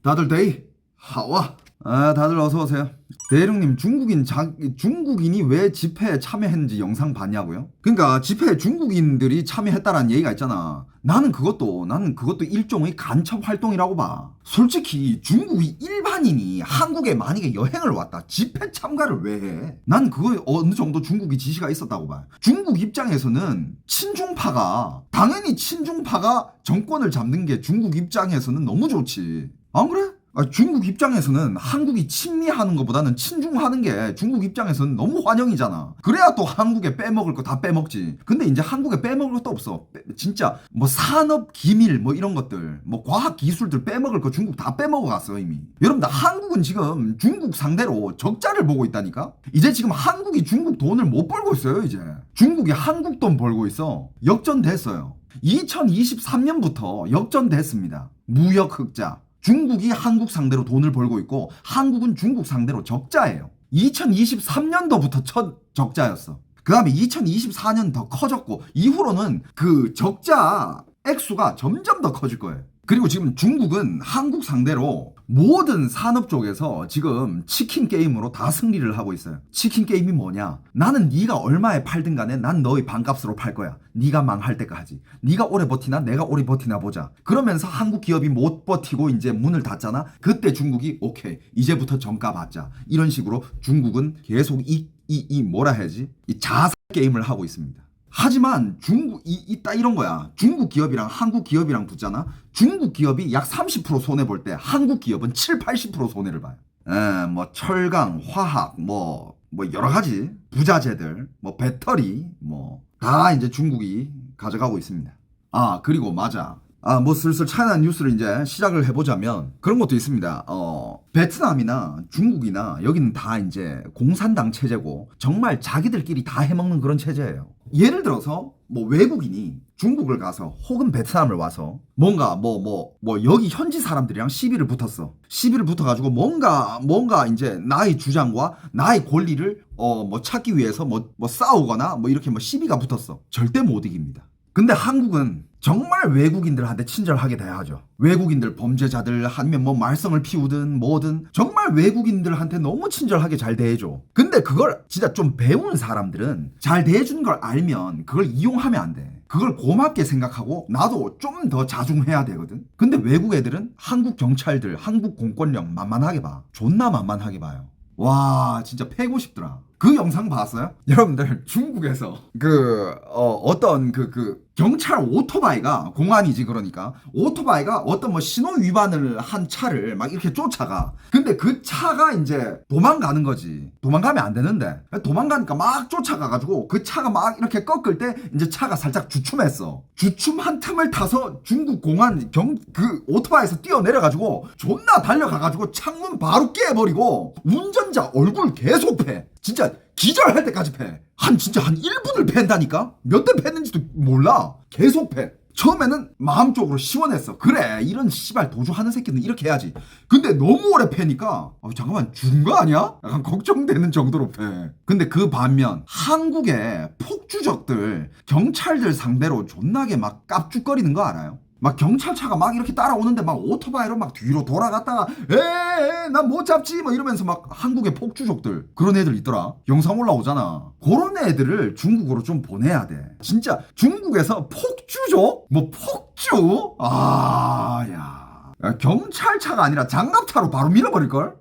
다들 데이 하와. 다들 어서 오세요. 대륙님, 중국인이 왜 집회에 참여했는지 영상 봤냐고요? 그러니까 집회에 중국인들이 참여했다라는 얘기가 있잖아. 나는 그것도 일종의 간첩 활동이라고 봐. 솔직히 중국이 일반인이 한국에 만약에 여행을 왔다, 집회 참가를 왜 해? 난 그거 어느 정도 중국이 지시가 있었다고 봐. 중국 입장에서는 당연히 친중파가 정권을 잡는 게 중국 입장에서는 너무 좋지. 안 그래? 중국 입장에서는 한국이 친미하는 것보다는 친중하는 게 중국 입장에서는 너무 환영이잖아. 그래야 또 한국에 빼먹을 거 다 빼먹지. 근데 이제 한국에 빼먹을 것도 없어. 진짜 뭐 산업 기밀 뭐 이런 것들, 뭐 과학 기술들 빼먹을 거 중국 다 빼먹어갔어 이미. 여러분들, 한국은 지금 중국 상대로 적자를 보고 있다니까. 이제 지금 한국이 중국 돈을 못 벌고 있어요. 이제 중국이 한국 돈 벌고 있어. 역전됐어요. 2023년부터 역전됐습니다. 무역 흑자. 중국이 한국 상대로 돈을 벌고 있고 한국은 중국 상대로 적자예요. 2023년도부터 첫 적자였어. 그 다음에 2024년 더 커졌고 이후로는 그 적자 액수가 점점 더 커질 거예요. 그리고 지금 중국은 한국 상대로 모든 산업 쪽에서 지금 치킨 게임으로 다 승리를 하고 있어요. 치킨 게임이 뭐냐? 나는 네가 얼마에 팔든 간에 난 너의 반값으로 팔 거야. 네가 망할 때까지. 네가 오래 버티나 내가 오래 버티나 보자. 그러면서 한국 기업이 못 버티고 이제 문을 닫잖아. 그때 중국이 오케이, 이제부터 정가 받자. 이런 식으로 중국은 계속 뭐라 해야지? 이 자살 게임을 하고 있습니다. 하지만 이런 거야. 중국 기업이랑 한국 기업이랑 붙잖아. 중국 기업이 약 30% 손해 볼 때 한국 기업은 70-80% 손해를 봐요. 뭐 철강, 화학, 뭐 여러 가지 부자재들, 뭐 배터리, 뭐 다 이제 중국이 가져가고 있습니다. 그리고 맞아. 뭐 슬슬 차이나 뉴스를 이제 시작을 해보자면 그런 것도 있습니다. 베트남이나 중국이나 여기는 다 이제 공산당 체제고 정말 자기들끼리 다 해먹는 그런 체제예요. 예를 들어서 뭐 외국인이 중국을 가서 혹은 베트남을 와서 뭔가 여기 현지 사람들이랑 시비를 붙었어. 시비를 붙어가지고 뭔가 이제 나의 주장과 나의 권리를 뭐 찾기 위해서 뭐 싸우거나 뭐 이렇게 뭐 시비가 붙었어. 절대 못 이깁니다. 근데 한국은 정말 외국인들한테 친절하게 대하죠. 외국인들, 범죄자들 아니면 뭐 말썽을 피우든 뭐든 정말 외국인들한테 너무 친절하게 잘 대해줘. 근데 그걸 진짜 좀 배운 사람들은 잘 대해주는 걸 알면 그걸 이용하면 안 돼. 그걸 고맙게 생각하고 나도 좀 더 자중해야 되거든. 근데 외국 애들은 한국 경찰들, 한국 공권력 만만하게 봐. 존나 만만하게 봐요. 와, 진짜 패고 싶더라. 그 영상 봤어요? 여러분들, 중국에서 어떤 경찰 오토바이가, 공안이지 그러니까, 오토바이가 어떤 뭐 신호 위반을 한 차를 막 이렇게 쫓아가. 근데 그 차가 이제 도망가는 거지. 도망가면 안 되는데. 도망가니까 막 쫓아가가지고 그 차가 막 이렇게 꺾을 때 이제 차가 살짝 주춤했어. 주춤한 틈을 타서 중국 공안 그 오토바이에서 뛰어내려가지고 존나 달려가가지고 창문 바로 깨버리고 운전자 얼굴 계속 패. 진짜 기절할 때까지 패. 진짜 한 1분을 팬다니까? 몇 대 팼는지도 몰라. 계속 패. 처음에는 마음적으로 시원했어. 그래, 이런 씨발 도주하는 새끼는 이렇게 해야지. 근데 너무 오래 패니까 잠깐만, 죽은 거 아니야? 약간 걱정되는 정도로 패. 근데 그 반면 한국의 폭주적들, 경찰들 상대로 존나게 막 깝죽거리는 거 알아요? 막 경찰차가 막 이렇게 따라오는데 막 오토바이로 막 뒤로 돌아갔다가 에에에 난 못 잡지 뭐 이러면서 막 한국의 폭주족들, 그런 애들 있더라. 영상 올라오잖아. 그런 애들을 중국으로 좀 보내야 돼. 진짜 중국에서 폭주족? 뭐 폭주? 경찰차가 아니라 장갑차로 바로 밀어버릴걸?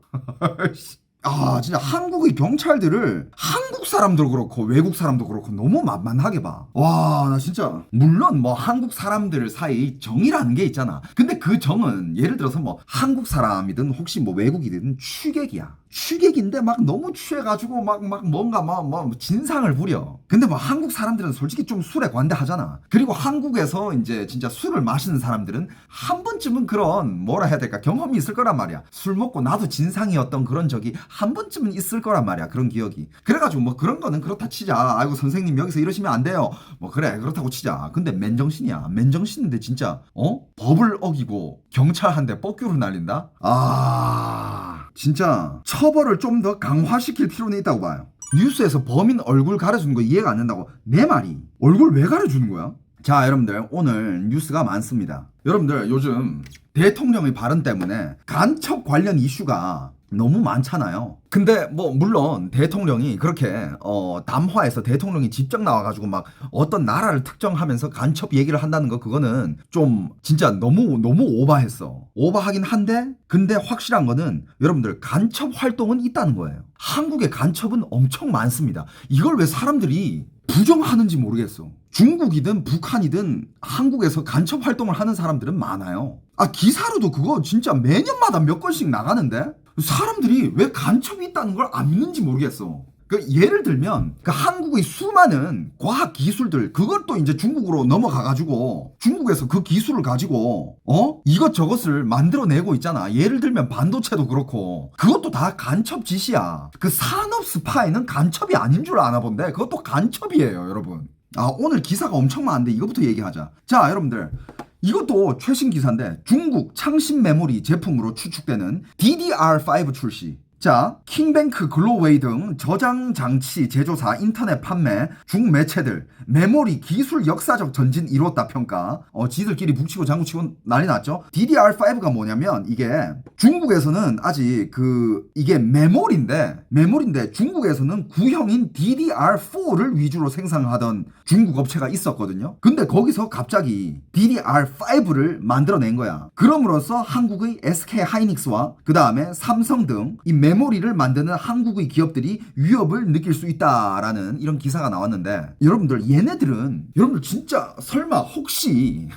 진짜 한국의 경찰들을 한국 사람도 그렇고 외국 사람도 그렇고 너무 만만하게 봐. 와, 나 진짜, 물론 뭐 한국 사람들 사이 정이라는 게 있잖아. 근데 그 정은 예를 들어서 뭐 한국 사람이든 혹시 뭐 외국이든 취객이야. 취객인데 막 너무 취해가지고 막 뭔가 뭐 진상을 부려. 근데 뭐 한국 사람들은 솔직히 좀 술에 관대하잖아. 그리고 한국에서 이제 진짜 술을 마시는 사람들은 한 번쯤은 그런 뭐라 해야 될까, 경험이 있을 거란 말이야. 술 먹고 나도 진상이었던 그런 적이 한 번쯤은 있을 거란 말이야. 그런 기억이. 그래가지고 뭐 그런 거는 그렇다 치자. 아이고 선생님 여기서 이러시면 안 돼요. 뭐 그래, 그렇다고 치자. 근데 맨정신이야. 맨정신인데 진짜 법을 어기고 경찰 한 대 뻑큐로 날린다? 진짜 처벌을 좀 더 강화시킬 필요는 있다고 봐요. 뉴스에서 범인 얼굴 가려주는 거 이해가 안 된다고. 내 말이 얼굴 왜 가려주는 거야? 자, 여러분들 오늘 뉴스가 많습니다. 여러분들 요즘 대통령의 발언 때문에 간첩 관련 이슈가 너무 많잖아요. 근데 뭐 물론 대통령이 그렇게 담화에서 대통령이 직접 나와가지고 막 어떤 나라를 특정하면서 간첩 얘기를 한다는 거, 그거는 좀 진짜 너무 오바했어. 오바하긴 한데, 근데 확실한 거는 여러분들 간첩 활동은 있다는 거예요. 한국의 간첩은 엄청 많습니다. 이걸 왜 사람들이 부정하는지 모르겠어. 중국이든 북한이든 한국에서 간첩 활동을 하는 사람들은 많아요. 기사로도 그거 진짜 매년마다 몇 건씩 나가는데 사람들이 왜 간첩이 있다는 걸 안 믿는지 모르겠어. 예를 들면 한국의 수많은 과학 기술들, 그것도 이제 중국으로 넘어가가지고 중국에서 그 기술을 가지고 이것저것을 만들어내고 있잖아. 예를 들면 반도체도 그렇고 그것도 다 간첩 짓이야. 그 산업 스파이는 간첩이 아닌 줄 아나 본데 그것도 간첩이에요, 여러분. 오늘 기사가 엄청 많은데 이거부터 얘기하자. 자, 여러분들, 이것도 최신 기사인데 중국 창신 메모리 제품으로 추측되는 DDR5 출시. 자, 킹뱅크, 글로웨이 등 저장 장치 제조사, 인터넷 판매, 중매체들 메모리 기술 역사적 전진 이뤘다 평가. 지들끼리 북치고 장구치고 난리 났죠. DDR5가 뭐냐면 이게 중국에서는 아직 이게 메모리인데 중국에서는 구형인 DDR4를 위주로 생산하던 중국 업체가 있었거든요. 근데 거기서 갑자기 DDR5를 만들어낸 거야. 그럼으로써 한국의 SK 하이닉스와 그 다음에 삼성 등 이 메모리를 만드는 한국의 기업들이 위협을 느낄 수 있다라는 이런 기사가 나왔는데, 여러분들 진짜 설마 혹시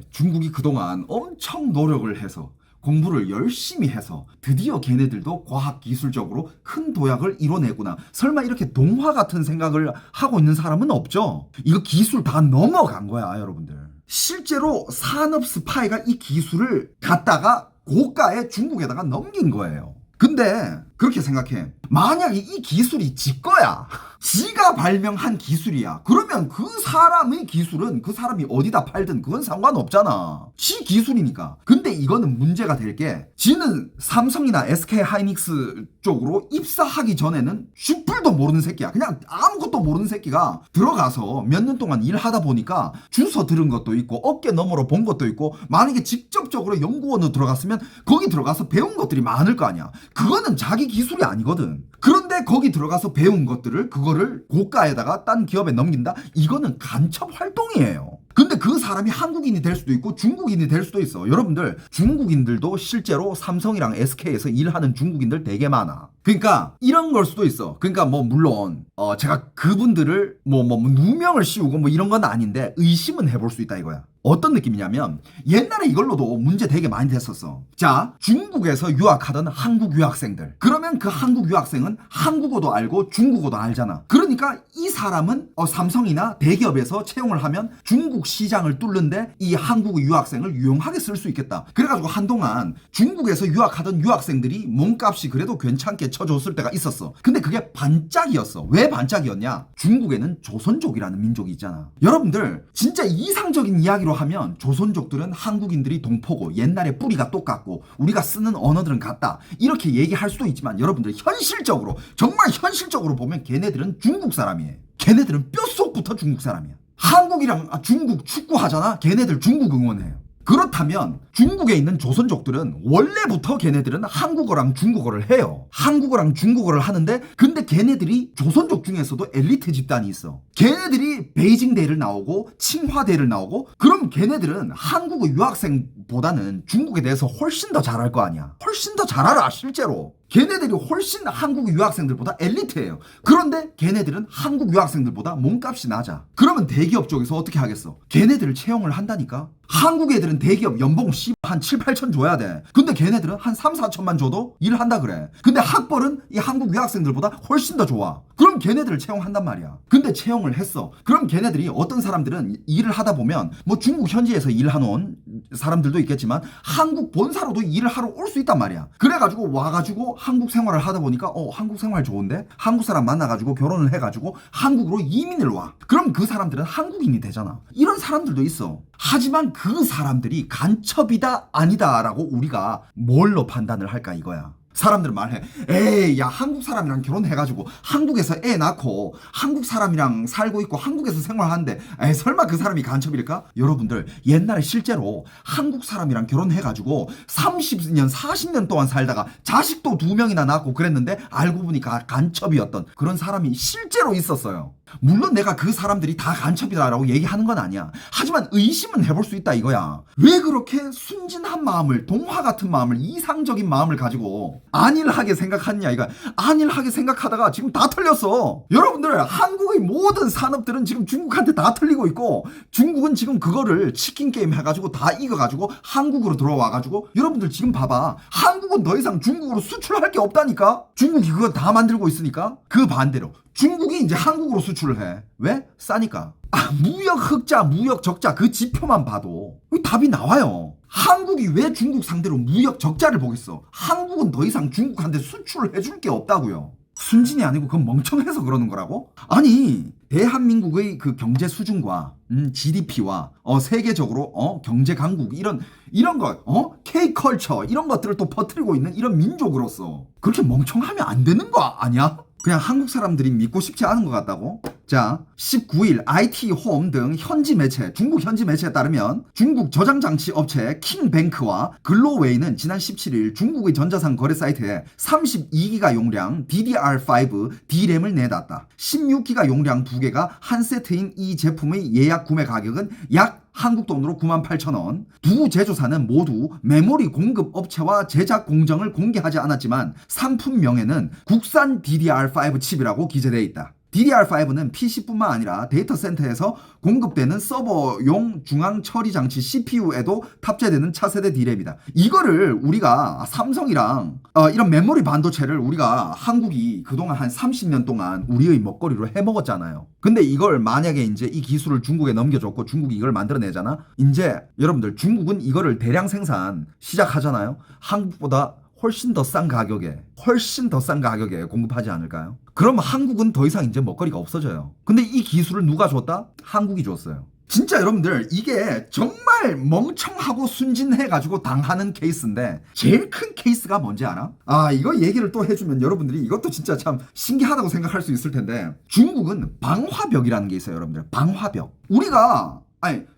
중국이 그동안 엄청 노력을 해서 공부를 열심히 해서 드디어 걔네들도 과학기술적으로 큰 도약을 이뤄내구나, 설마 이렇게 동화 같은 생각을 하고 있는 사람은 없죠? 이거 기술 다 넘어간 거야, 여러분들. 실제로 산업 스파이가 이 기술을 갖다가 고가의 중국에다가 넘긴 거예요. 근데 그렇게 생각해. 만약에 이 기술이 지 거야, 지가 발명한 기술이야, 그러면 그 사람의 기술은 그 사람이 어디다 팔든 그건 상관없잖아. 지 기술이니까. 근데 이거는 문제가 될 게, 지는 삼성이나 SK 하이닉스 쪽으로 입사하기 전에는 슈플도 모르는 새끼야. 그냥 아무것도 모르는 새끼가 들어가서 몇 년 동안 일하다 보니까 주워 들은 것도 있고 어깨 너머로 본 것도 있고, 만약에 직접적으로 연구원으로 들어갔으면 거기 들어가서 배운 것들이 많을 거 아니야. 그거는 자기 기술이 아니거든. 그런데 거기 들어가서 배운 것들을, 그거를 고가에다가 딴 기업에 넘긴다? 이거는 간첩 활동이에요. 근데 그 사람이 한국인이 될 수도 있고 중국인이 될 수도 있어. 여러분들, 중국인들도 실제로 삼성이랑 SK에서 일하는 중국인들 되게 많아. 그러니까 이런 걸 수도 있어. 그러니까 뭐 물론 제가 그분들을 뭐 누명을 씌우고 이런 건 아닌데 의심은 해볼 수 있다 이거야. 어떤 느낌이냐면, 옛날에 이걸로도 문제 되게 많이 됐었어. 자, 중국에서 유학하던 한국 유학생들, 그러면 그 한국 유학생은 한국어도 알고 중국어도 알잖아. 그러니까 이 사람은 삼성이나 대기업에서 채용을 하면 중국 시장을 뚫는데 이 한국 유학생을 유용하게 쓸 수 있겠다. 그래가지고 한동안 중국에서 유학하던 유학생들이 몸값이 그래도 괜찮게 쳐줬을 때가 있었어. 근데 그게 반짝이었어. 왜 반짝이었냐? 중국에는 조선족이라는 민족이 있잖아. 여러분들, 진짜 이상적인 이야기로 하면 조선족들은 한국인들이 동포고 옛날에 뿌리가 똑같고 우리가 쓰는 언어들은 같다, 이렇게 얘기할 수도 있지만, 여러분들 현실적으로, 정말 현실적으로 보면 걔네들은 중국 사람이에요. 걔네들은 뼛속부터 중국 사람이야. 한국이랑 중국 축구하잖아? 걔네들 중국 응원해요. 그렇다면 중국에 있는 조선족들은 원래부터 걔네들은 한국어랑 중국어를 해요. 한국어랑 중국어를 하는데, 근데 걔네들이 조선족 중에서도 엘리트 집단이 있어. 걔네들이 베이징대를 나오고 칭화대를 나오고, 그럼 걔네들은 한국어 유학생보다는 중국에 대해서 훨씬 더 잘할 거 아니야. 훨씬 더 잘 알아, 실제로. 걔네들이 훨씬 한국 유학생들보다 엘리트예요. 그런데 걔네들은 한국 유학생들보다 몸값이 낮아. 그러면 대기업 쪽에서 어떻게 하겠어? 걔네들을 채용을 한다니까? 한국 애들은 대기업 연봉 한 7, 8천 줘야 돼. 근데 걔네들은 한 3, 4천만 줘도 일한다 그래. 근데 학벌은 이 한국 유학생들보다 훨씬 더 좋아. 그럼 걔네들을 채용한단 말이야. 근데 채용을 했어. 그럼 걔네들이, 어떤 사람들은 일을 하다 보면 뭐 중국 현지에서 일하는 사람들도 있겠지만 한국 본사로도 일을 하러 올 수 있단 말이야. 그래가지고 와가지고 한국 생활을 하다 보니까 한국 생활 좋은데? 한국 사람 만나가지고 결혼을 해가지고 한국으로 이민을 와. 그럼 그 사람들은 한국인이 되잖아. 이런 사람들도 있어. 하지만 그 사람들이 간첩이다 아니다 라고 우리가 뭘로 판단을 할까 이거야. 사람들은 말해. 에이, 야, 한국 사람이랑 결혼해가지고 한국에서 애 낳고 한국 사람이랑 살고 있고 한국에서 생활하는데 에이, 설마 그 사람이 간첩일까? 여러분들, 옛날에 실제로 한국 사람이랑 결혼해가지고 30년, 40년 동안 살다가 자식도 2명이나 낳고 그랬는데 알고 보니까 간첩이었던 그런 사람이 실제로 있었어요. 물론 내가 그 사람들이 다 간첩이다라고 얘기하는 건 아니야. 하지만 의심은 해볼 수 있다 이거야. 왜 그렇게 순진한 마음을, 동화 같은 마음을, 이상적인 마음을 가지고 안일하게 생각하느냐 이거야. 안일하게 생각하다가 지금 다 털렸어. 여러분들, 한국의 모든 산업들은 지금 중국한테 다 털리고 있고 중국은 지금 그거를 치킨 게임 해가지고 다 이겨가지고 한국으로 들어와가지고 여러분들 지금 봐봐. 한국은 더 이상 중국으로 수출할 게 없다니까? 중국이 그거 다 만들고 있으니까. 그 반대로 중국이 이제 한국으로 수출을 해. 왜? 싸니까. 무역 흑자, 무역 적자 그 지표만 봐도 답이 나와요. 한국이 왜 중국 상대로 무역 적자를 보겠어? 한국은 더 이상 중국한테 수출을 해줄 게 없다고요. 순진이 아니고 그건 멍청해서 그러는 거라고? 아니, 대한민국의 그 경제 수준과 GDP와 세계적으로 경제 강국 이런 거 K컬처 이런 것들을 또 퍼뜨리고 있는 이런 민족으로서 그렇게 멍청하면 안 되는 거 아니야? 그냥 한국 사람들이 믿고 싶지 않은 것 같다고? 자, 19일 IT홈 등 현지 매체, 중국 현지 매체에 따르면 중국 저장장치 업체 킹뱅크와 글로웨이는 지난 17일 중국의 전자상 거래 사이트에 32기가 용량 DDR5 D램을 내놨다. 16기가 용량 2개가 한 세트인 이 제품의 예약 구매 가격은 약 한국 돈으로 98,000원. 두 제조사는 모두 메모리 공급 업체와 제작 공정을 공개하지 않았지만 상품명에는 국산 DDR5 칩이라고 기재되어 있다. DDR5는 PC뿐만 아니라 데이터 센터에서 공급되는 서버용 중앙 처리 장치 CPU에도 탑재되는 차세대 D램이다. 이거를 우리가 삼성이랑 이런 메모리 반도체를 우리가 한국이 그동안 한 30년 동안 우리의 먹거리로 해먹었잖아요. 근데 이걸 만약에 이제 이 기술을 중국에 넘겨줬고 중국이 이걸 만들어내잖아. 이제 여러분들 중국은 이거를 대량 생산 시작하잖아요. 한국보다 훨씬 더 싼 가격에 공급하지 않을까요? 그럼 한국은 더 이상 이제 먹거리가 없어져요. 근데 이 기술을 누가 줬다? 한국이 줬어요. 진짜 여러분들, 이게 정말 멍청하고 순진해가지고 당하는 케이스인데 제일 큰 케이스가 뭔지 알아? 이거 얘기를 또 해주면 여러분들이 이것도 진짜 참 신기하다고 생각할 수 있을 텐데 중국은 방화벽이라는 게 있어요. 여러분들, 방화벽. 우리가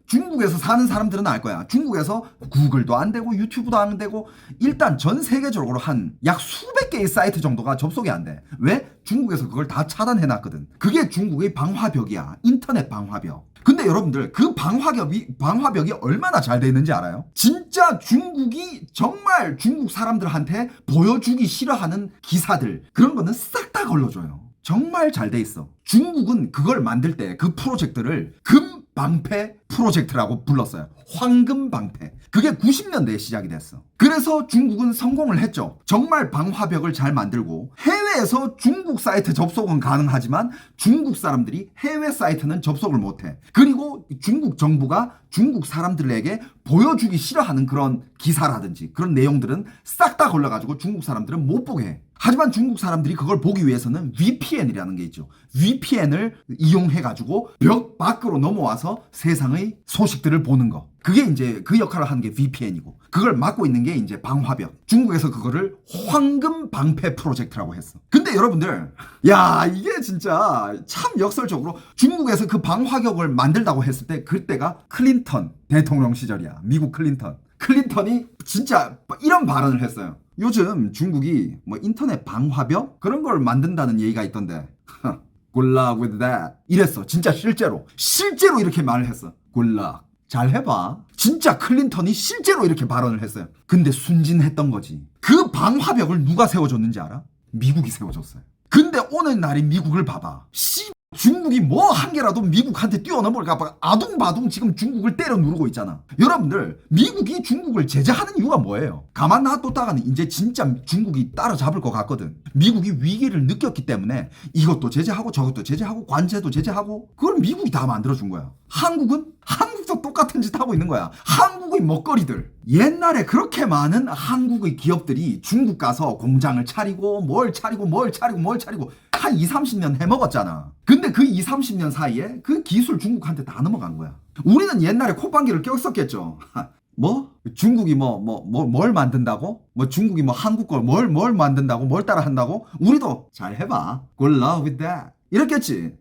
중국에서 사는 사람들은 알 거야. 중국에서 구글도 안 되고 유튜브도 안 되고 일단 전 세계적으로 한 약 수백 개의 사이트 정도가 접속이 안 돼. 왜? 중국에서 그걸 다 차단해놨거든. 그게 중국의 방화벽이야. 인터넷 방화벽. 근데 여러분들, 그 방화벽이 얼마나 잘 돼 있는지 알아요? 진짜 중국이 정말 중국 사람들한테 보여주기 싫어하는 기사들, 그런 거는 싹 다 걸러줘요. 정말 잘 돼 있어. 중국은 그걸 만들 때 그 프로젝트를 방패 프로젝트라고 불렀어요. 황금 방패. 그게 90년대에 시작이 됐어. 그래서 중국은 성공을 했죠. 정말 방화벽을 잘 만들고 해외에서 중국 사이트 접속은 가능하지만 중국 사람들이 해외 사이트는 접속을 못해. 그리고 중국 정부가 중국 사람들에게 보여주기 싫어하는 그런 기사라든지 그런 내용들은 싹 다 걸려가지고 중국 사람들은 못 보게 해. 하지만 중국 사람들이 그걸 보기 위해서는 VPN이라는 게 있죠. VPN을 이용해가지고 벽 밖으로 넘어와서 세상의 소식들을 보는 거. 그게 이제 그 역할을 하는 게 VPN이고 그걸 막고 있는 게 이제 방화벽. 중국에서 그거를 황금 방패 프로젝트라고 했어. 근데 여러분들, 야, 이게 진짜 참 역설적으로 중국에서 그 방화벽을 만들다고 했을 때 그때가 클린턴 대통령 시절이야. 미국 클린턴. 클린턴이 진짜 이런 발언을 했어요. 요즘 중국이 뭐 인터넷 방화벽 그런 걸 만든다는 얘기가 있던데 good luck with that 이랬어. 진짜 실제로 이렇게 말을 했어. good luck. 잘 해봐. 진짜 클린턴이 실제로 이렇게 발언을 했어요. 근데 순진했던 거지. 그 방화벽을 누가 세워줬는지 알아? 미국이 세워줬어요. 근데 오늘 날인 미국을 봐봐. 중국이 뭐 한 개라도 미국한테 뛰어넘을까 아둥바둥 지금 중국을 때려 누르고 있잖아. 여러분들, 미국이 중국을 제재하는 이유가 뭐예요? 가만 놔뒀다가는 이제 진짜 중국이 따라잡을 것 같거든. 미국이 위기를 느꼈기 때문에 이것도 제재하고 저것도 제재하고 관세도 제재하고 그걸 미국이 다 만들어준 거야. 한국도 똑같은 짓 하고 있는 거야. 한국의 먹거리들. 옛날에 그렇게 많은 한국의 기업들이 중국 가서 공장을 차리고 뭘 차리고 한 20, 30년 해먹었잖아. 근데 그 20, 30년 사이에 그 기술 중국한테 다 넘어간 거야. 우리는 옛날에 콧방귀를 꼈었겠죠. 뭐? 중국이 뭘 만든다고? 뭐 중국이 뭐 한국 걸 뭘 만든다고? 뭘 따라 한다고? 우리도 잘 해봐. Good luck with that. 이랬겠지.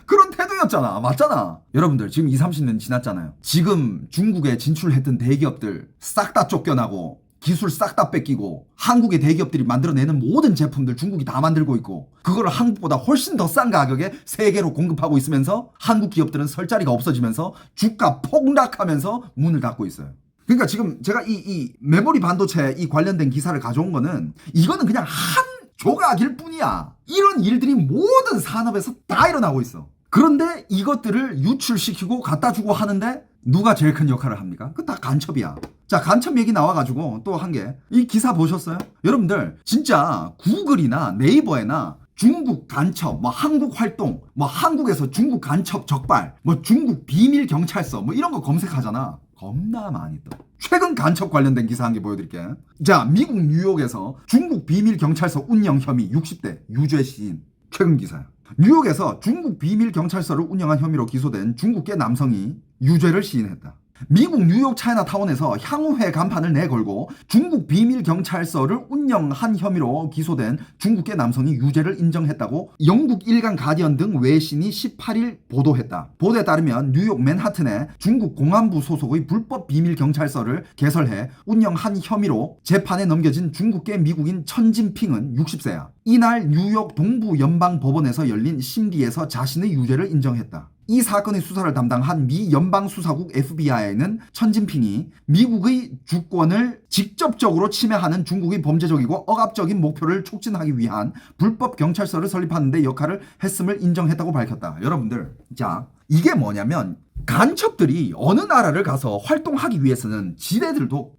그런 태도였잖아. 맞잖아. 여러분들 지금 20, 30년 지났잖아요. 지금 중국에 진출했던 대기업들 싹 다 쫓겨나고 기술 싹 다 뺏기고 한국의 대기업들이 만들어내는 모든 제품들 중국이 다 만들고 있고 그거를 한국보다 훨씬 더 싼 가격에 세계로 공급하고 있으면서 한국 기업들은 설 자리가 없어지면서 주가 폭락하면서 문을 닫고 있어요. 그러니까 지금 제가 이 메모리 반도체 이 관련된 기사를 가져온 거는 이거는 그냥 한 조각일 뿐이야. 이런 일들이 모든 산업에서 다 일어나고 있어. 그런데 이것들을 유출시키고 갖다 주고 하는데 누가 제일 큰 역할을 합니까? 그 다 간첩이야. 자, 간첩 얘기 나와가지고 또 한 개. 이 기사 보셨어요? 여러분들 진짜 구글이나 네이버에나 중국 간첩, 뭐 한국 활동, 뭐 한국에서 중국 간첩 적발, 뭐 중국 비밀 경찰서 뭐 이런 거 검색하잖아. 겁나 많이 떠. 최근 간첩 관련된 기사 한 개 보여드릴게. 자, 미국 뉴욕에서 중국 비밀 경찰서 운영 혐의 60대 유죄 시인. 최근 기사야. 뉴욕에서 중국 비밀 경찰서를 운영한 혐의로 기소된 중국계 남성이 유죄를 시인했다. 미국 뉴욕 차이나타운에서 향후회 간판을 내걸고 중국 비밀 경찰서를 운영한 혐의로 기소된 중국계 남성이 유죄를 인정했다고 영국 일간 가디언 등 외신이 18일 보도했다. 보도에 따르면 뉴욕 맨하튼에 중국 공안부 소속의 불법 비밀 경찰서를 개설해 운영한 혐의로 재판에 넘겨진 중국계 미국인 천진핑은 60세야. 이날 뉴욕 동부 연방법원에서 열린 심리에서 자신의 유죄를 인정했다. 이 사건의 수사를 담당한 미 연방수사국 FBI는 천진핑이 미국의 주권을 직접적으로 침해하는 중국의 범죄적이고 억압적인 목표를 촉진하기 위한 불법 경찰서를 설립하는 데 역할을 했음을 인정했다고 밝혔다. 여러분들, 자, 이게 뭐냐면 간첩들이 어느 나라를 가서 활동하기 위해서는 지네들도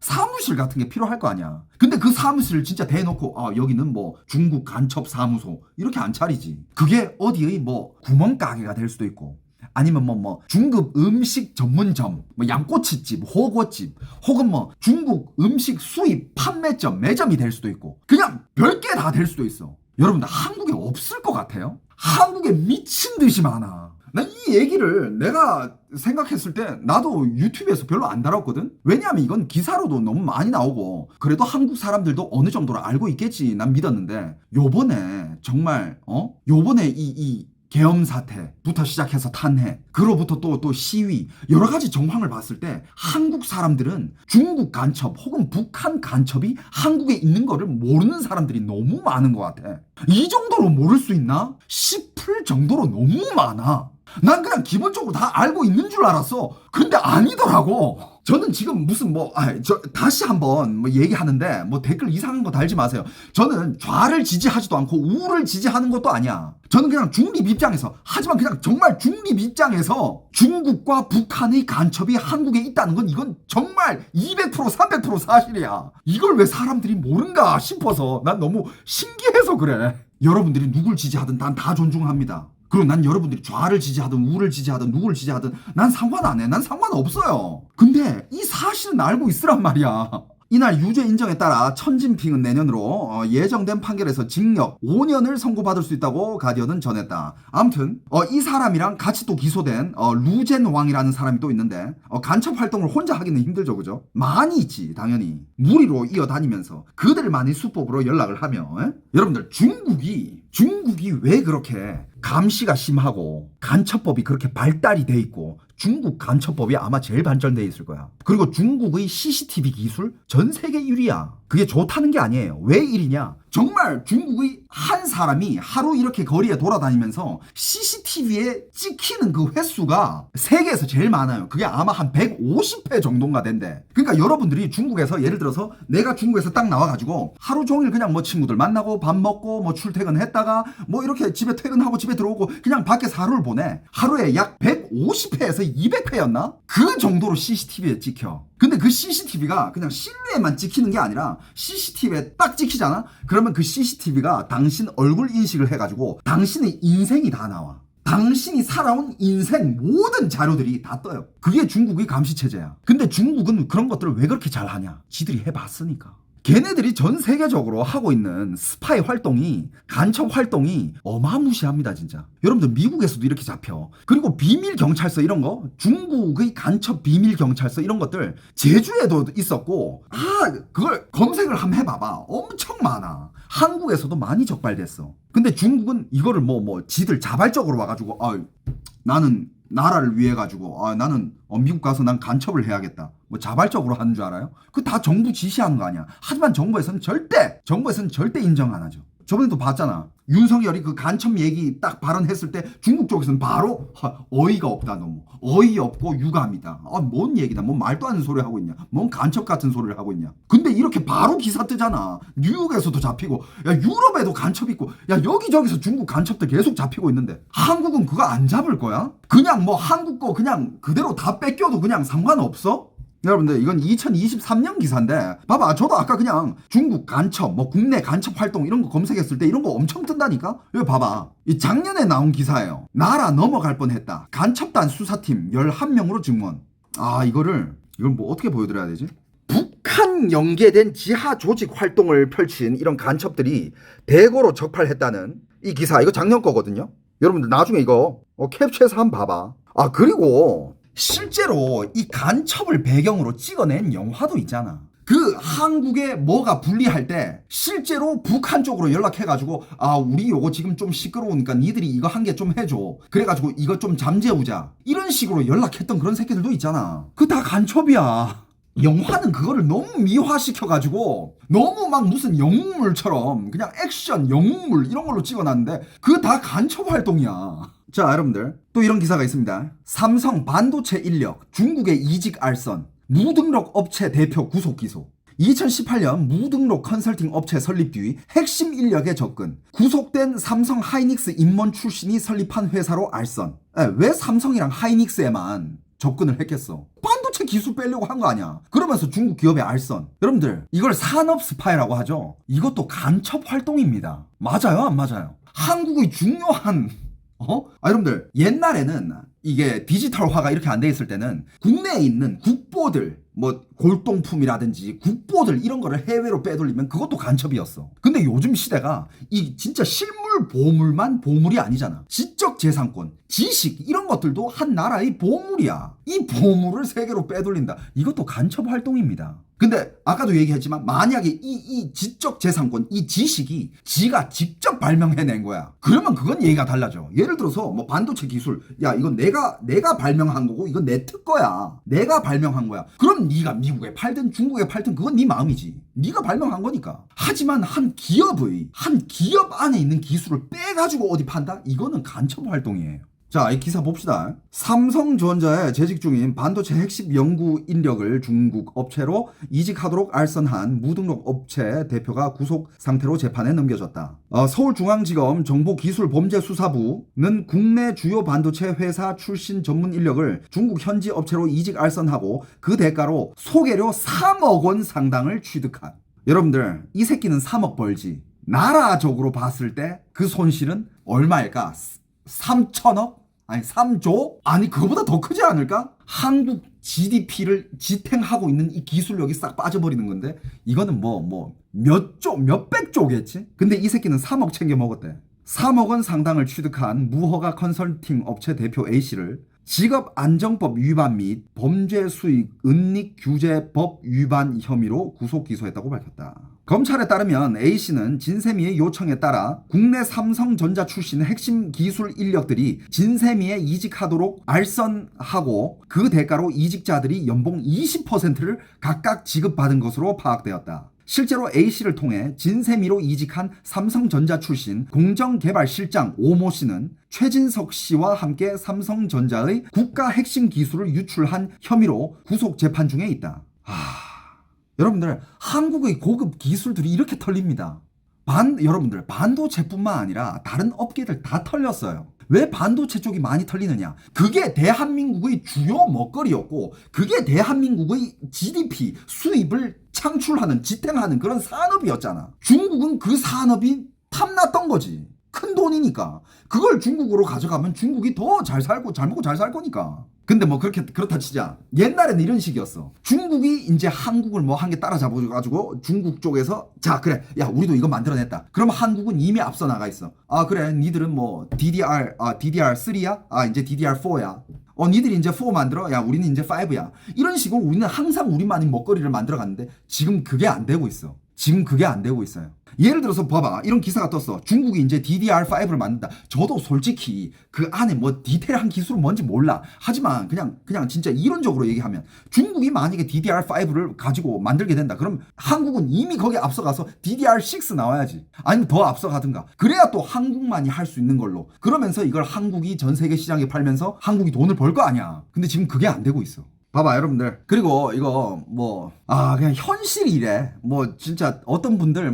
사무실 같은 게 필요할 거 아니야. 근데 그 사무실을 진짜 대놓고 여기는 뭐 중국 간첩 사무소 이렇게 안 차리지. 그게 어디의 뭐 구멍가게가 될 수도 있고 아니면 중국 음식 전문점, 뭐 양꼬치집, 호거집, 혹은 뭐 중국 음식 수입 판매점, 매점이 될 수도 있고 그냥 별게 다 될 수도 있어. 여러분들 한국에 없을 것 같아요? 한국에 미친 듯이 많아. 난 이 얘기를 내가 생각했을 때 나도 유튜브에서 별로 안 다뤘거든? 왜냐하면 이건 기사로도 너무 많이 나오고 그래도 한국 사람들도 어느 정도로 알고 있겠지 난 믿었는데 요번에 정말 요번에 이 계엄 사태부터 시작해서 탄핵, 그로부터 또 시위, 여러 가지 정황을 봤을 때 한국 사람들은 중국 간첩 혹은 북한 간첩이 한국에 있는 거를 모르는 사람들이 너무 많은 것 같아. 이 정도로 모를 수 있나? 싶을 정도로 너무 많아. 난 그냥 기본적으로 다 알고 있는 줄 알았어. 근데 아니더라고. 저는 지금 무슨 다시 한번 얘기하는데 댓글 이상한 거 달지 마세요. 저는 좌를 지지하지도 않고 우를 지지하는 것도 아니야. 저는 그냥 중립 입장에서, 하지만 그냥 정말 중립 입장에서 중국과 북한의 간첩이 한국에 있다는 건 이건 정말 200% 300% 사실이야. 이걸 왜 사람들이 모른가 싶어서 난 너무 신기해서 그래. 여러분들이 누굴 지지하든 난 다 존중합니다. 그리고 난 여러분들이 좌를 지지하든 우를 지지하든 누굴 지지하든 난 상관 안 해. 난 상관없어요. 근데 이 사실은 알고 있으란 말이야. 이날 유죄 인정에 따라 천진핑은 내년으로 예정된 판결에서 징역 5년을 선고받을 수 있다고 가디언은 전했다. 아무튼 이 사람이랑 같이 또 기소된 루젠 왕이라는 사람이 또 있는데 간첩 활동을 혼자 하기는 힘들죠, 그죠? 많이 있지, 당연히. 무리로 이어다니면서 그들만의 수법으로 연락을 하며 여러분들 중국이 왜 그렇게 감시가 심하고 간첩법이 그렇게 발달이 돼 있고 중국 간첩법이 아마 제일 발전돼 있을 거야. 그리고 중국의 CCTV 기술 전 세계 1위야. 그게 좋다는 게 아니에요. 왜 1위냐? 정말 중국의 한 사람이 하루 이렇게 거리에 돌아다니면서 CCTV에 찍히는 그 횟수가 세계에서 제일 많아요. 그게 아마 한 150회 정도인가 된대. 그러니까 여러분들이 중국에서 예를 들어서 내가 중국에서 딱 나와가지고 하루 종일 그냥 친구들 만나고 밥 먹고 출퇴근했다가 이렇게 집에 퇴근하고 집에 들어오고 그냥 밖에서 하루를 보내. 하루에 약 150회에서 200회였나? 그 정도로 CCTV에 찍혀. 근데 그 CCTV가 그냥 실루엣만 찍히는 게 아니라 CCTV에 딱 찍히잖아? 그러면 그 CCTV가 당신 얼굴 인식을 해가지고 당신의 인생이 다 나와. 당신이 살아온 인생 모든 자료들이 다 떠요. 그게 중국의 감시체제야. 근데 중국은 그런 것들을 왜 그렇게 잘하냐? 지들이 해봤으니까. 걔네들이 전 세계적으로 하고 있는 스파이 활동이, 간첩 활동이 어마무시합니다, 진짜. 여러분들 미국에서도 이렇게 잡혀. 그리고 비밀 경찰서 이런 거, 중국의 간첩 비밀 경찰서 이런 것들 제주에도 있었고, 그걸 검색을 한번 해봐봐. 엄청 많아. 한국에서도 많이 적발됐어. 근데 중국은 이거를 지들 자발적으로 와가지고, 나는 나라를 위해 가지고 나는 미국 가서 난 간첩을 해야겠다. 자발적으로 하는 줄 알아요? 그 다 정부 지시하는 거 아니야. 하지만 정부에서는 절대 인정 안 하죠. 저번에도 봤잖아. 윤석열이 그 간첩 얘기 딱 발언했을 때 중국 쪽에서는 바로 어이가 없다, 너무 어이없고 유감이다. 뭔 얘기다, 뭔 말도 안 되는 소리 하고 있냐, 뭔 간첩 같은 소리를 하고 있냐. 근데 이렇게 바로 기사 뜨잖아. 뉴욕에서도 잡히고, 야 유럽에도 간첩 있고, 야 여기저기서 중국 간첩들 계속 잡히고 있는데 한국은 그거 안 잡을 거야? 그냥 한국 거 그냥 그대로 다 뺏겨도 그냥 상관없어? 여러분들 이건 2023년 기사인데 봐봐, 저도 아까 그냥 중국 간첩 국내 간첩 활동 이런 거 검색했을 때 이런 거 엄청 뜬다니까. 여기 봐봐, 이 작년에 나온 기사예요. 나라 넘어갈 뻔했다, 간첩단 수사팀 11명으로 증원. 이걸 어떻게 보여드려야 되지? 북한 연계된 지하 조직 활동을 펼친 이런 간첩들이 대거로 적발했다는 이 기사, 이거 작년 거거든요. 여러분들 나중에 이거 캡처해서 한번 봐봐. 그리고 실제로 이 간첩을 배경으로 찍어낸 영화도 있잖아. 그 한국에 뭐가 불리할 때 실제로 북한 쪽으로 연락해가지고 우리 요거 지금 좀 시끄러우니까 니들이 이거 한 개 좀 해줘. 그래가지고 이거 좀 잠재우자. 이런 식으로 연락했던 그런 새끼들도 있잖아. 그 다 간첩이야. 영화는 그거를 너무 미화시켜가지고 너무 무슨 영웅물처럼 그냥 액션 영웅물 이런 걸로 찍어놨는데 그거 다 간첩 활동이야. 자, 여러분들 또 이런 기사가 있습니다. 삼성 반도체 인력 중국의 이직 알선, 무등록 업체 대표 구속 기소. 2018년 무등록 컨설팅 업체 설립 뒤 핵심 인력에 접근. 구속된 삼성 하이닉스 임원 출신이 설립한 회사로 알선. 왜 삼성이랑 하이닉스에만 접근을 했겠어? 반도체 기술 빼려고 한 거 아니야. 그러면서 중국 기업의 알선. 여러분들 이걸 산업 스파이라고 하죠. 이것도 간첩 활동입니다. 맞아요, 안 맞아요? 한국의 중요한 여러분들 옛날에는 이게 디지털화가 이렇게 안 돼 있을 때는 국내에 있는 국보들 골동품이라든지 국보들 이런 거를 해외로 빼돌리면 그것도 간첩이었어. 근데 요즘 시대가 이 진짜 실물 보물만 보물이 아니잖아. 지적 재산권, 지식 이런 것들도 한 나라의 보물이야. 이 보물을 세계로 빼돌린다. 이것도 간첩 활동입니다. 근데 아까도 얘기했지만 만약에 이 지적 재산권, 이 지식이 지가 직접 발명해낸 거야. 그러면 그건 얘기가 달라져. 예를 들어서 반도체 기술, 야 이건 내가 발명한 거고 이건 내 특허야. 내가 발명한 거야. 그럼 네가 미국에 팔든 중국에 팔든 그건 네 마음이지. 네가 발명한 거니까. 하지만 한 기업 안에 있는 기술을 빼가지고 어디 판다? 이거는 간첩 활동이에요. 자, 이 기사 봅시다. 삼성전자에 재직 중인 반도체 핵심 연구 인력을 중국 업체로 이직하도록 알선한 무등록 업체 대표가 구속 상태로 재판에 넘겨졌다. 서울중앙지검 정보기술범죄수사부는 국내 주요 반도체 회사 출신 전문 인력을 중국 현지 업체로 이직 알선하고 그 대가로 소개료 3억 원 상당을 취득한. 여러분들 이 새끼는 3억 벌지. 나라적으로 봤을 때 그 손실은 얼마일까? 3천억? 아니 3조? 아니 그거보다 더 크지 않을까? 한국 GDP를 지탱하고 있는 이 기술력이 싹 빠져버리는 건데 이거는 몇백 조겠지? 근데 이 새끼는 3억 챙겨 먹었대. 3억 원 상당을 취득한 무허가 컨설팅 업체 대표 A씨를 직업안정법 위반 및 범죄 수익 은닉 규제법 위반 혐의로 구속 기소했다고 밝혔다. 검찰에 따르면 A씨는 진세미의 요청에 따라 국내 삼성전자 출신 핵심 기술 인력들이 진세미에 이직하도록 알선하고 그 대가로 이직자들이 연봉 20%를 각각 지급받은 것으로 파악되었다. 실제로 A씨를 통해 진세미로 이직한 삼성전자 출신 공정개발실장 오모 씨는 최진석 씨와 함께 삼성전자의 국가 핵심 기술을 유출한 혐의로 구속 재판 중에 있다. 여러분들 한국의 고급 기술들이 이렇게 털립니다. 여러분들 반도체뿐만 아니라 다른 업계들 다 털렸어요. 왜 반도체 쪽이 많이 털리느냐? 그게 대한민국의 주요 먹거리였고 그게 대한민국의 GDP 수입을 창출하는 지탱하는 그런 산업이었잖아. 중국은 그 산업이 탐났던 거지. 큰 돈이니까 그걸 중국으로 가져가면 중국이 더 잘 살고 잘 먹고 잘 살 거니까. 근데 뭐 그렇다 치자. 옛날에는 이런 식이었어. 중국이 이제 한국을 뭐 한 개 따라잡아가지고 중국 쪽에서 자 그래 야 우리도 이거 만들어냈다. 그럼 한국은 이미 앞서 나가 있어. 아 그래 니들은 뭐 DDR3야? 아 이제 DDR4야. 니들이 이제 4 만들어? 야 우리는 이제 5야. 이런 식으로 우리는 항상 우리만의 먹거리를 만들어 갔는데 지금 그게 안 되고 있어. 지금 그게 안 되고 있어요. 예를 들어서 봐봐. 이런 기사가 떴어. 중국이 이제 DDR5를 만든다. 저도 솔직히 그 안에 뭐 디테일한 기술은 뭔지 몰라. 하지만 그냥 진짜 이론적으로 얘기하면 중국이 만약에 DDR5를 가지고 만들게 된다. 그럼 한국은 이미 거기에 앞서가서 DDR6 나와야지. 아니면 더 앞서가든가. 그래야 또 한국만이 할 수 있는 걸로. 그러면서 이걸 한국이 전 세계 시장에 팔면서 한국이 돈을 벌 거 아니야. 근데 지금 그게 안 되고 있어. 봐봐 여러분들. 그리고 이거 그냥 현실이래. 뭐 진짜 어떤 분들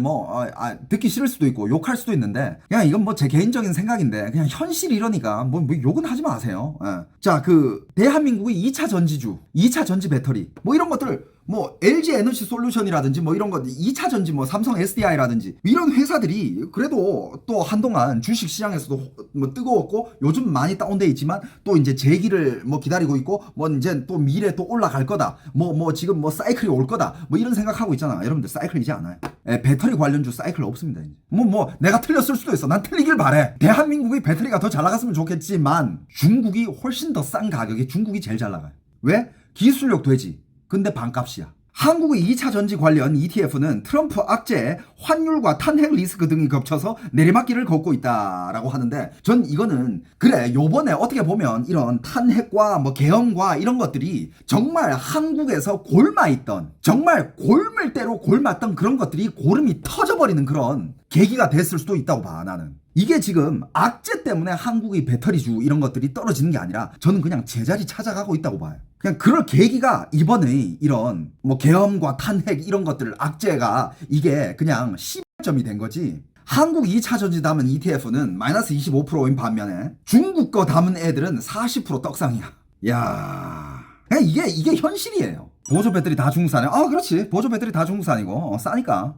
듣기 싫을 수도 있고 욕할 수도 있는데 그냥 이건 뭐 제 개인적인 생각인데 그냥 현실이 이러니까 뭐 욕은 하지 마세요. 예. 자 그 대한민국의 2차 전지주 2차 전지 배터리 뭐 이런 것들 뭐 LG 에너지 솔루션이라든지 뭐 이런 거 2차 전지 뭐 삼성 SDI라든지 이런 회사들이 그래도 또 한동안 주식 시장에서도 뭐 뜨거웠고 요즘 많이 다운돼 있지만 또 이제 재기를 뭐 기다리고 있고 뭐 이제 또 미래 또 올라갈 거다. 뭐 지금 뭐 사이클이 올 거다. 뭐 이런 생각하고 있잖아. 여러분들 사이클이지 않아요. 배터리 관련주 사이클 없습니다. 이제. 뭐 내가 틀렸을 수도 있어. 난 틀리길 바래. 대한민국의 배터리가 더 잘 나갔으면 좋겠지만 중국이 훨씬 더 싼 가격에 중국이 제일 잘 나가요. 왜? 기술력 되지. 근데 반값이야. 한국의 2차 전지 관련 ETF는 트럼프 악재, 환율과 탄핵 리스크 등이 겹쳐서 내리막길을 걷고 있다라고 하는데 전 이거는 그래 요번에 어떻게 보면 이런 탄핵과 뭐 계엄과 이런 것들이 정말 한국에서 골마있던 정말 골물대로 골맞던 그런 것들이 고름이 터져버리는 그런 계기가 됐을 수도 있다고 봐 나는. 이게 지금 악재 때문에 한국의 배터리주 이런 것들이 떨어지는 게 아니라 저는 그냥 제자리 찾아가고 있다고 봐요. 그냥 그럴 계기가 이번에 이런 뭐 계엄과 탄핵 이런 것들 악재가 이게 그냥 시발점이 된 거지. 한국 2차 전지 담은 ETF는 마이너스 25%인 반면에 중국 거 담은 애들은 40% 떡상이야. 야, 이게 현실이에요. 보조 배터리 다 중국산이야. 그렇지. 보조 배터리 다 중국산이고 싸니까.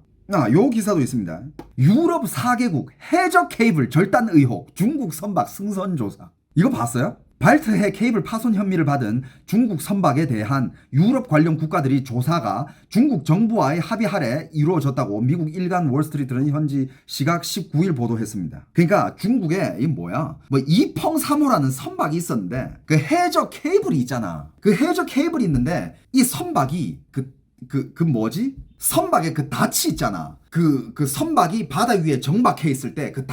요 기사도 있습니다. 유럽 4개국 해저 케이블 절단 의혹 중국 선박 승선 조사. 이거 봤어요? 발트해 케이블 파손 혐의를 받은 중국 선박에 대한 유럽 관련 국가들이 조사가 중국 정부와의 합의 아래 이루어졌다고 미국 일간 월스트리트는 현지 시각 19일 보도했습니다. 그러니까 중국에 이펑 3호라는 선박이 있었는데 그 해저 케이블이 있잖아. 그 해저 케이블이 있는데 이 선박이 선박에 그 닻이 있잖아. 그 선박이 바다 위에 정박해 있을 때 그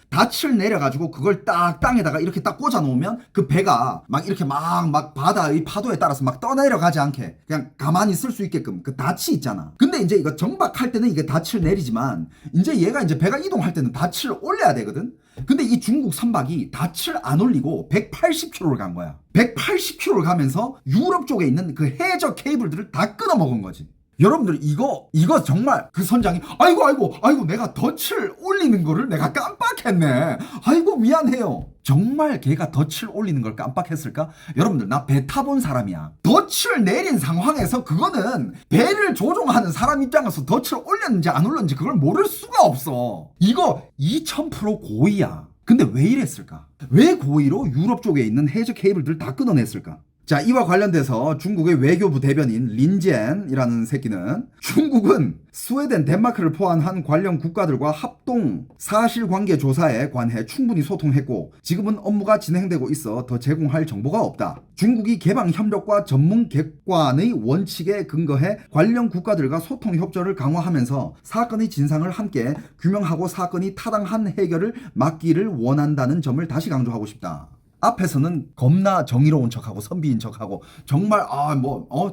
닻을 내려가지고 그걸 딱 땅에다가 이렇게 딱 꽂아 놓으면 그 배가 막 이렇게 막 바다의 파도에 따라서 막 떠내려가지 않게 그냥 가만히 있을 수 있게끔 그 닻이 있잖아. 근데 이제 이거 정박할 때는 이게 닻을 내리지만 이제 얘가 이제 배가 이동할 때는 닻을 올려야 되거든. 근데 이 중국 선박이 닻을 안 올리고 180km를 간 거야. 180km를 가면서 유럽 쪽에 있는 그 해저 케이블들을 다 끊어 먹은 거지. 여러분들 이거 정말 그 선장이 아이고 내가 덫을 올리는 거를 내가 깜빡했네. 아이고 미안해요. 정말 걔가 덫을 올리는 걸 깜빡했을까? 여러분들 나 배 타본 사람이야. 덫을 내린 상황에서 그거는 배를 조종하는 사람 입장에서 덫을 올렸는지 안 올렸는지 그걸 모를 수가 없어. 이거 2000% 고의야. 근데 왜 이랬을까? 왜 고의로 유럽 쪽에 있는 해저 케이블들 다 끊어냈을까? 자, 이와 관련돼서 중국의 외교부 대변인 린젠이라는 새끼는 중국은 스웨덴, 덴마크를 포함한 관련 국가들과 합동 사실관계 조사에 관해 충분히 소통했고 지금은 업무가 진행되고 있어 더 제공할 정보가 없다. 중국이 개방 협력과 전문 객관의 원칙에 근거해 관련 국가들과 소통 협조를 강화하면서 사건의 진상을 함께 규명하고 사건이 타당한 해결을 막기를 원한다는 점을 다시 강조하고 싶다. 앞에서는 겁나 정의로운 척하고 선비인 척하고 정말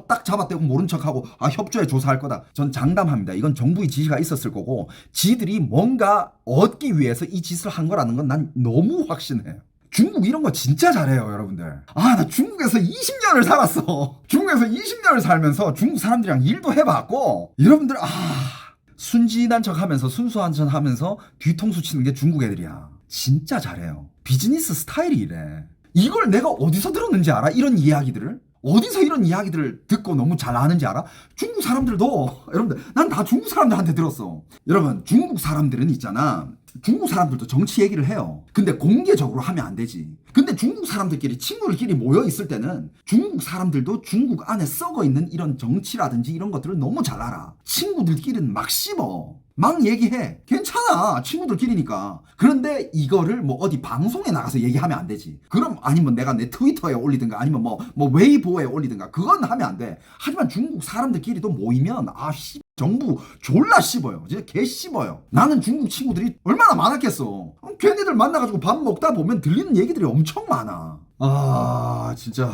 딱 잡아떼고 모른 척하고 협조해 조사할 거다. 전 장담합니다. 이건 정부의 지시가 있었을 거고 지들이 뭔가 얻기 위해서 이 짓을 한 거라는 건 난 너무 확신해요. 중국 이런 거 진짜 잘해요, 여러분들. 나 중국에서 20년을 살았어. 중국에서 20년을 살면서 중국 사람들이랑 일도 해봤고 여러분들 순진한 척하면서 순수한 척하면서 뒤통수 치는 게 중국 애들이야. 진짜 잘해요. 비즈니스 스타일이 이래. 이걸 내가 어디서 들었는지 알아? 이런 이야기들을? 어디서 이런 이야기들을 듣고 너무 잘 아는지 알아? 중국 사람들도 여러분들 난 다 중국 사람들한테 들었어. 여러분 중국 사람들은 있잖아. 중국 사람들도 정치 얘기를 해요. 근데 공개적으로 하면 안 되지. 근데 중국 사람들끼리 친구들끼리 모여 있을 때는 중국 사람들도 중국 안에 썩어 있는 이런 정치라든지 이런 것들을 너무 잘 알아. 친구들끼리는 막 씹어. 막 얘기해. 괜찮아. 친구들끼리니까. 그런데 이거를 뭐 어디 방송에 나가서 얘기하면 안 되지. 그럼 아니면 내가 내 트위터에 올리든가 아니면 뭐 웨이보에 올리든가 그건 하면 안 돼. 하지만 중국 사람들끼리도 모이면 정부 졸라 씹어요. 진짜 개 씹어요. 나는 중국 친구들이 얼마나 많았겠어. 걔네들 만나가지고 밥 먹다 보면 들리는 얘기들이 엄청 많아. 진짜